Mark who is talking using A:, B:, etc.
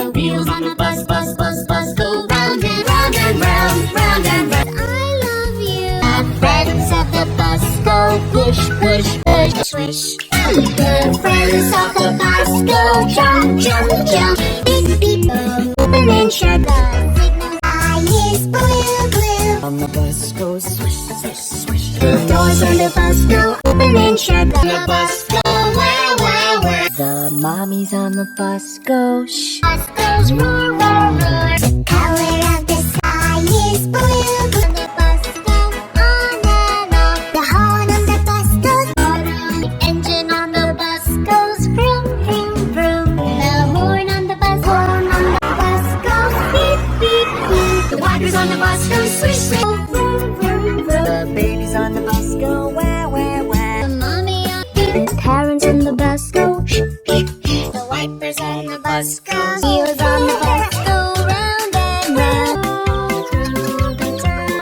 A: The wheels on the bus, bus, bus, bus go round and round and round, round and round. I love you. The friends of the bus go push, push, push, swish. The friends of the bus go jump, jump, jump. Beep, beep, open and shut. The signal sign is blue, blue. On the bus goes swish, swish, swish. The doors on the bus go open and shut. The bus go wow, wow, wow. The mommies on the bus go shh. Bus goes roar, roar, roar. The color of the sky is blue, blue. The bus goes on and on. The horn on the bus goes on. The engine on the bus goes vroom, vroom, vroom. The horn on the bus goes beep, beep, beep. The wipers on the bus go swish, swish. Vroom, vroom, vroom. The babies on the bus go wah, wah, wah. The mommy on the parents in the bus go shh, shh, shh. The wipers on the bus go.